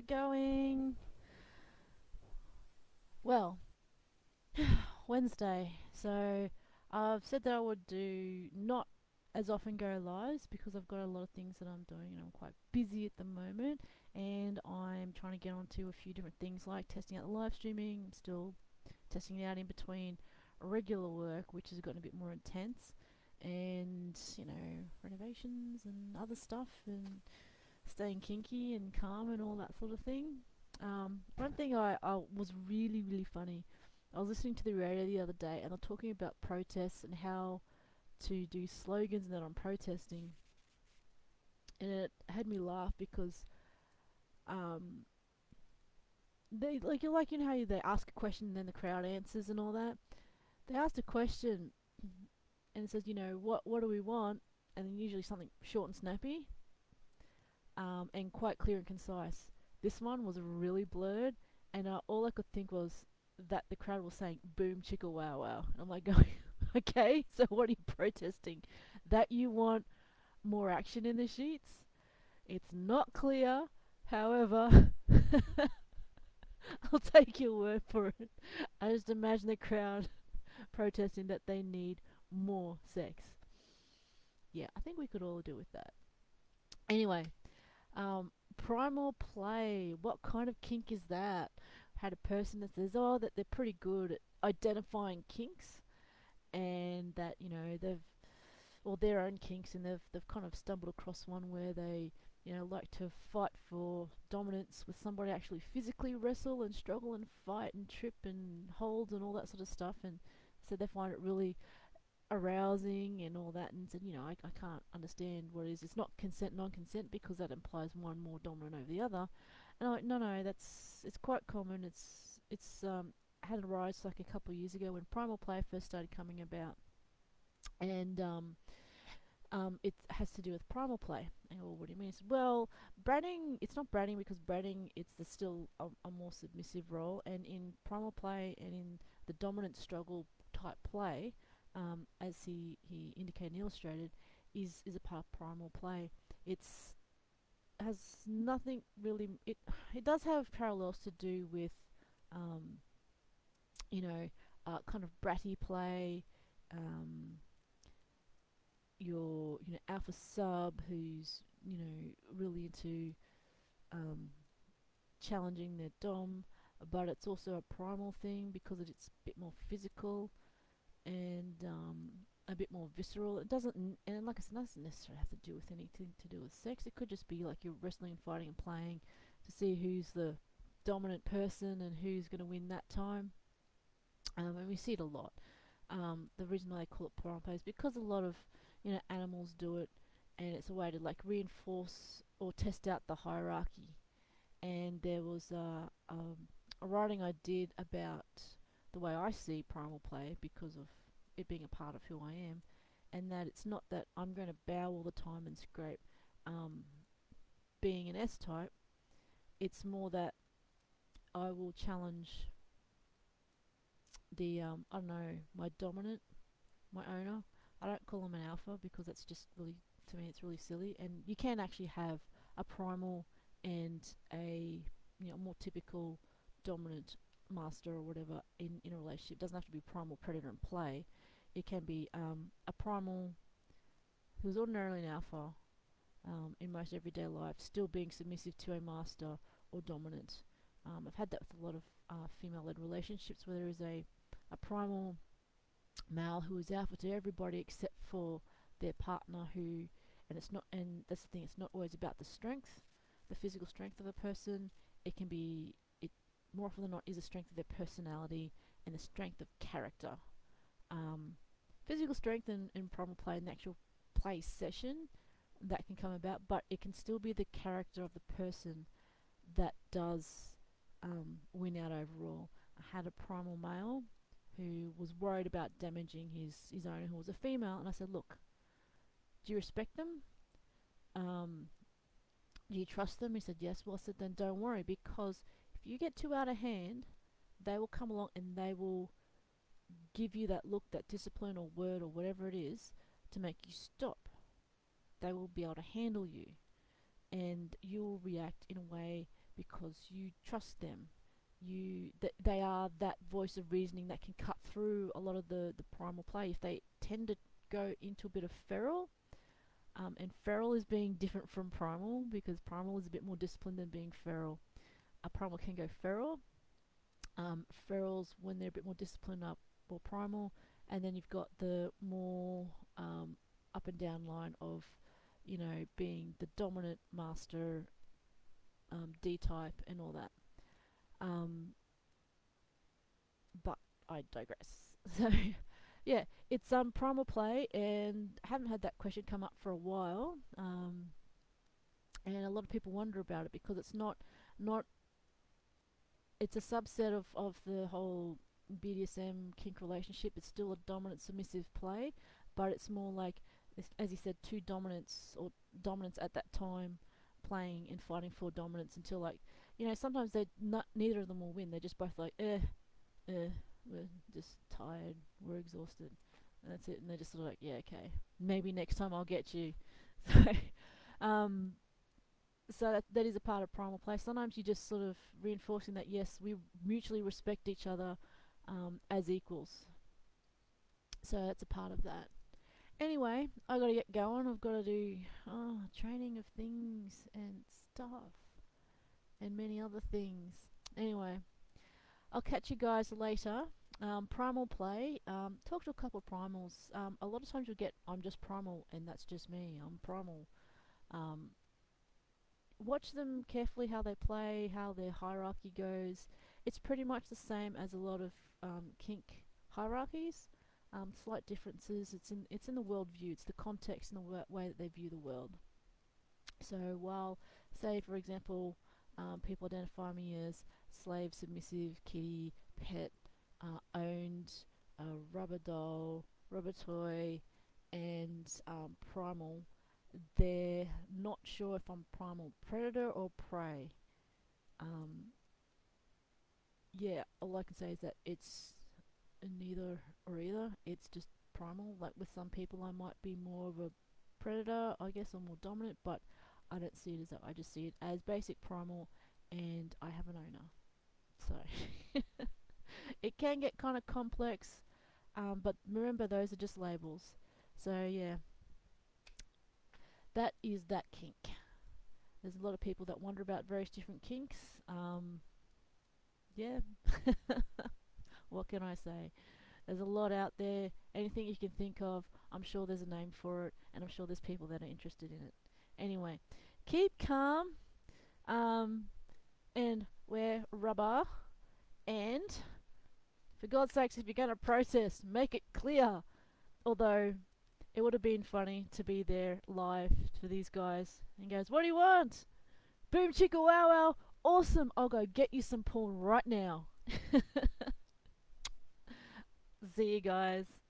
it going? Well, Wednesday. So I've said that I would do not as often go lives because I've got a lot of things that I'm doing and I'm quite busy at the moment. And I'm trying to get onto a few different things like testing out the live streaming. I'm still testing it out in between regular work, which has gotten a bit more intense, and renovations and other stuff, and staying kinky and calm and all that sort of thing. One thing I was really funny. I was listening to the radio the other day and they're talking about protests and how to do slogans and that on protesting, and it had me laugh because um, they how they ask a question and then the crowd answers and all that. They asked a question and it says, what do we want, and then usually something short and snappy, and quite clear and concise. This one was really blurred, and all I could think was that the crowd was saying "boom chicka wow wow." And I'm like going, okay, so what are you protesting? That you want more action in the sheets? It's not clear. However, I'll take your word for it. I just imagine the crowd protesting that they need more sex. Yeah, I think we could all do with that. Anyway, primal play. What kind of kink is that? Had a person that says, oh, that they're pretty good at identifying kinks, and that they've or their own kinks, and they've kind of stumbled across one where they like to fight for dominance with somebody, actually physically wrestle and struggle and fight and trip and hold and all that sort of stuff, and so they find it really arousing and all that, and said, I can't understand what it is. It's not consent, non-consent, because that implies one more dominant over the other. And I'm like, no, it's quite common. It's had a rise like a couple of years ago when primal play first started coming about, and it has to do with primal play. And I go, well, what do you mean? Said, well, bratting, it's not bratting because bratting, it's still a more submissive role. And in primal play and in the dominant struggle type play, as he indicated and illustrated, is a part of primal play. It's has nothing really. It does have parallels to do with, um, you know, kind of bratty play. Um, your alpha sub who's really into um, challenging their dom, but it's also a primal thing because it's a bit more physical and a bit more visceral. It doesn't, and like I said, it doesn't necessarily have to do with anything to do with sex. It could just be like you're wrestling and fighting and playing to see who's the dominant person and who's going to win that time. And we see it a lot. The reason why they call it primal play is because a lot of animals do it, and it's a way to like reinforce or test out the hierarchy. And there was a writing I did about the way I see primal play because of it being a part of who I am, and that it's not that I'm going to bow all the time and scrape, um, being an S type. It's more that I will challenge the I don't know, my dominant, my owner. I don't call them an alpha because that's just really, to me, it's really silly. And you can actually have a primal and a more typical dominant master or whatever in a relationship. It doesn't have to be primal predator and play. It can be a primal who's ordinarily an alpha, in most everyday life, still being submissive to a master or dominant. I've had that with a lot of female-led relationships where there is a primal male who is alpha to everybody except for their partner, who, and it's not, and that's the thing, it's not always about the strength, the physical strength of a person. It can be, it more often than not is the strength of their personality and the strength of character. um, Physical strength and primal play in the actual play session, that can come about, but it can still be the character of the person that does win out overall. I had a primal male who was worried about damaging his owner, who was a female, and I said, look, do you respect them? Um, do you trust them? He said, yes. Well, I said, then don't worry, because if you get too out of hand, they will come along and they will give you that look, that discipline or word or whatever it is to make you stop. They will be able to handle you, and you'll react in a way because you trust them. They are that voice of reasoning that can cut through a lot of the primal play. If they tend to go into a bit of feral, and feral is being different from primal, because primal is a bit more disciplined than being feral. A primal can go feral. Ferals, when they're a bit more disciplined, are more primal, and then you've got the more up and down line of, being the dominant master, D type, and all that. Um, but I digress. So, yeah, it's primal play, and I haven't had that question come up for a while. And a lot of people wonder about it because it's not it's a subset of the whole BDSM kink relationship. It's still a dominant submissive play, but it's more like, as you said, two dominants, or dominants at that time, playing and fighting for dominance until, like, sometimes they not neither of them will win. They're just both like, we're just tired, we're exhausted, and that's it. And they're just sort of like, yeah, okay, maybe next time I'll get you. So, that is a part of primal play. Sometimes you're just sort of reinforcing that, yes, we mutually respect each other, as equals. So that's a part of that. Anyway, I gotta get going. I've got to do training of things and stuff, and many other things. Anyway, I'll catch you guys later. Primal play. Talk to a couple of primals. A lot of times you'll get, I'm just primal, and that's just me. I'm primal. Watch them carefully, how they play, how their hierarchy goes. It's pretty much the same as a lot of kink hierarchies. Slight differences. It's in the worldview. It's the context and the way that they view the world. So while, say for example, people identify me as slave, submissive, kitty, pet, owned, rubber doll, rubber toy, and primal, they're not sure if I'm primal predator or prey. Yeah, all I can say is that it's neither or either. It's just primal. Like, with some people, I might be more of a predator, I guess, or more dominant, but I don't see it as that. I just see it as basic primal, and I have an owner. So it can get kind of complex, but remember, those are just labels. So yeah, that is that kink. There's a lot of people that wonder about various different kinks. Yeah, what can I say? There's a lot out there. Anything you can think of, I'm sure there's a name for it, and I'm sure there's people that are interested in it. Anyway, keep calm, and wear rubber, and for God's sakes, if you're going to protest, make it clear. Although, it would have been funny to be there live for these guys and goes, what do you want? Boom chicka wow wow. Awesome. I'll go get you some porn right now. See you guys.